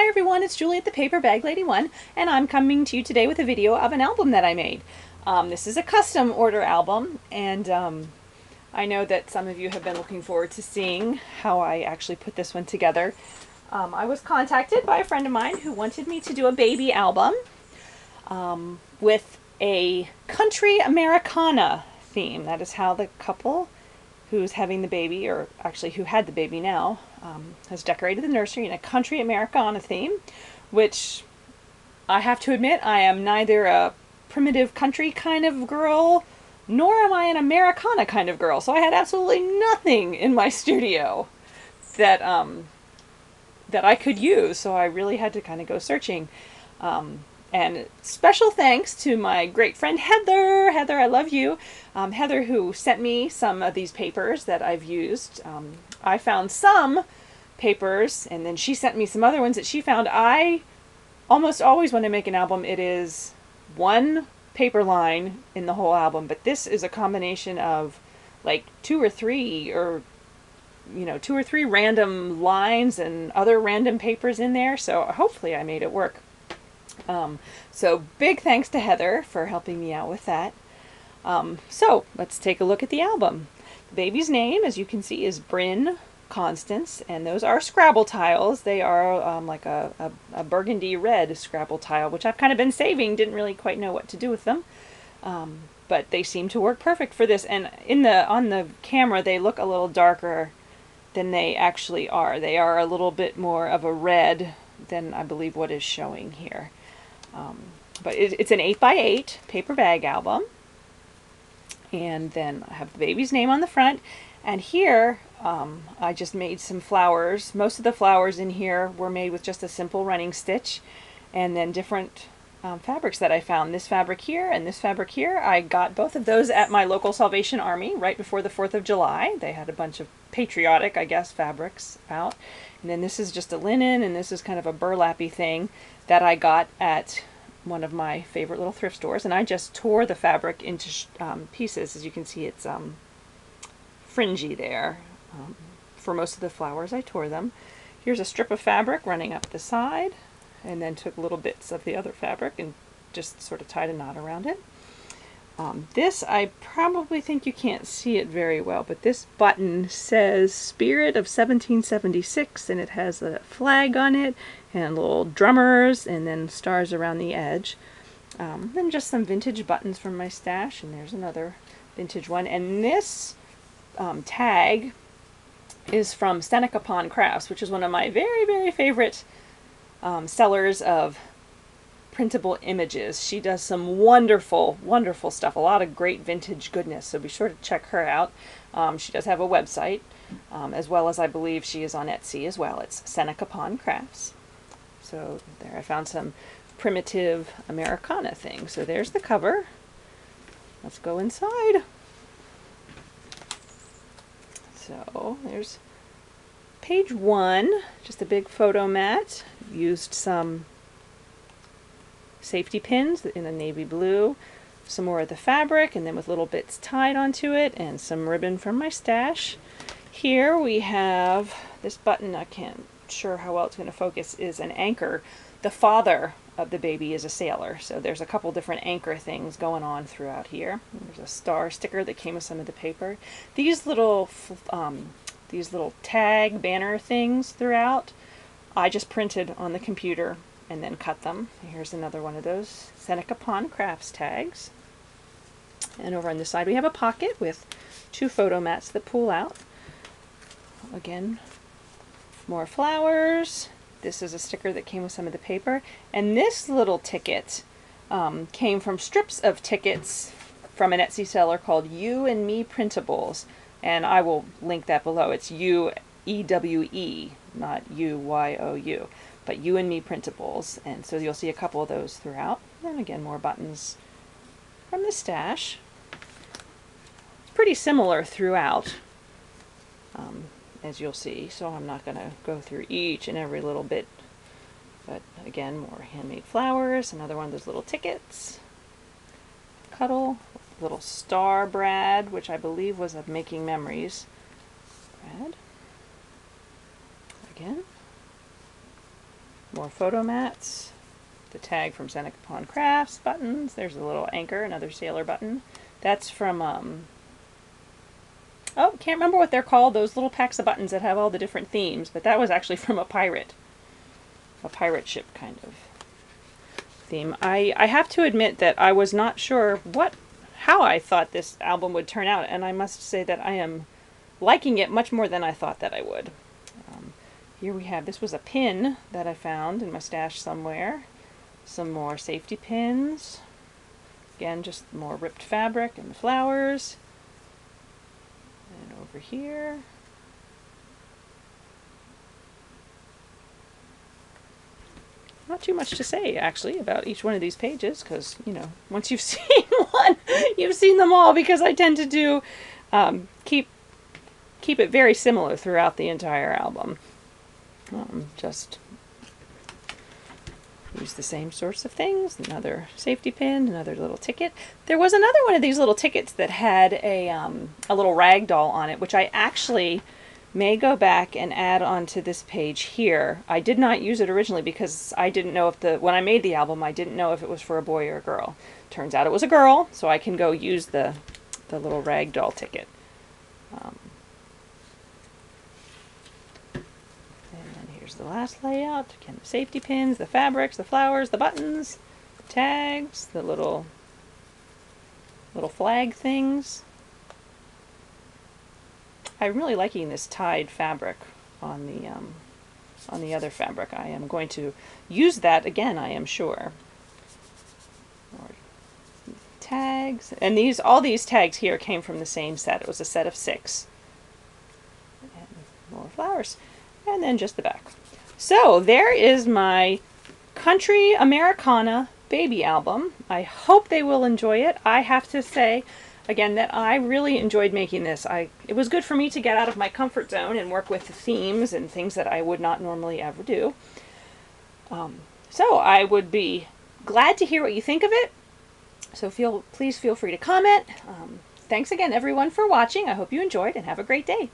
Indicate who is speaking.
Speaker 1: everyone, it's Julie at the Paper Bag Lady 1, and I'm coming to you today with a video of an album that I made. This is a custom order album, and I know that some of you have been looking forward to seeing how I actually put this one together. I was contacted by a friend of mine who wanted me to do a baby album with a country Americana theme. That is how the couple who's having the baby, or actually who had the baby now, has decorated the nursery in a country Americana theme, which I have to admit I am neither a primitive country kind of girl nor am I an Americana kind of girl, so I had absolutely nothing in my studio that that I could use, so I really had to kind of go searching. And special thanks to my great friend Heather. Heather, I love you. Heather, who sent me some of these papers that I've used. I found some papers, and then she sent me some other ones that she found. I almost always, when I make an album, it is one paper line in the whole album, but this is a combination of like two or three random lines and other random papers in there, so hopefully I made it work. So big thanks to Heather for helping me out with that. So let's take a look at the album. The baby's name, as you can see, is Bryn Constance, and those are Scrabble tiles. They are like a burgundy red Scrabble tile, which I've kind of been saving, didn't really quite know what to do with them. But they seem to work perfect for this, and on the camera they look a little darker than they actually are. They are a little bit more of a red than I believe what is showing here. But it's an 8x8 paper bag album, and then I have the baby's name on the front, and here I just made some flowers. Most of the flowers in here were made with just a simple running stitch, and then different fabrics that I found. This fabric here and this fabric here, I got both of those at my local Salvation Army right before the 4th of July. They had a bunch of patriotic, I guess, fabrics out. And then this is just a linen, and this is kind of a burlappy thing that I got at one of my favorite little thrift stores, and I just tore the fabric into pieces. As you can see, it's fringy there. For most of the flowers I tore them. Here's a strip of fabric running up the side, and then took little bits of the other fabric and just sort of tied a knot around it. This, I probably think you can't see it very well, but this button says Spirit of 1776, and it has a flag on it, and little drummers, and then stars around the edge. Then just some vintage buttons from my stash, and there's another vintage one. And this tag is from Seneca Pond Crafts, which is one of my very, very favorite sellers of printable images. She does some wonderful, wonderful stuff, a lot of great vintage goodness, so be sure to check her out. She does have a website, as well as I believe she is on Etsy as well. It's Seneca Pond Crafts. So there I found some primitive Americana things. So there's the cover. Let's go inside. So there's page 1, just a big photo mat. Used some safety pins in a navy blue, some more of the fabric, and then with little bits tied onto it, and some ribbon from my stash. Here we have this button. I can't sure how well it's going to focus. Is an anchor. The father of the baby is a sailor, so there's a couple different anchor things going on throughout here. There's a star sticker that came with some of the paper. These little tag banner things throughout, I just printed on the computer and then cut them. Here's another one of those Seneca Pond Crafts tags. And over on this side we have a pocket with 2 photo mats that pull out. Again, more flowers. This is a sticker that came with some of the paper. And this little ticket came from strips of tickets from an Etsy seller called ewenmeprintables. And I will link that below. It's U-E-W-E, not U-Y-O-U. But ewenmeprintables, and so you'll see a couple of those throughout. And again, more buttons from the stash. It's pretty similar throughout, as you'll see, so I'm not going to go through each and every little bit. But again, more handmade flowers, another one of those little tickets. Cuddle, little star brad, which I believe was of Making Memories. Brad. Again. More photo mats. The tag from Seneca Pond Crafts, buttons. There's a little anchor, another sailor button. That's from, oh, can't remember what they're called, those little packs of buttons that have all the different themes, but that was actually from a pirate ship kind of theme. I have to admit that I was not sure how I thought this album would turn out, and I must say that I am liking it much more than I thought that I would. Here we have, this was a pin that I found in my stash somewhere. Some more safety pins. Again, just more ripped fabric and the flowers. And over here. Not too much to say, actually, about each one of these pages, because, you know, once you've seen one, you've seen them all, because I tend to do, keep it very similar throughout the entire album. Just use the same sorts of things. Another safety pin, another little ticket. There was another one of these little tickets that had a little rag doll on it, which I actually may go back and add onto this page here. I did not use it originally because I didn't know if when I made the album, I didn't know if it was for a boy or a girl. Turns out it was a girl, so I can go use the little rag doll ticket. The last layout. Again, the safety pins, the fabrics, the flowers, the buttons, the tags, the little flag things. I'm really liking this tied fabric on the other fabric. I am going to use that again, I am sure. More tags, and all these tags here came from the same set. It was a set of 6. And more flowers, and then just the back. So there is my Country Americana baby album. I hope they will enjoy it. I have to say, again, that I really enjoyed making this. It was good for me to get out of my comfort zone and work with the themes and things that I would not normally ever do. So I would be glad to hear what you think of it. So please feel free to comment. Thanks again, everyone, for watching. I hope you enjoyed, and have a great day.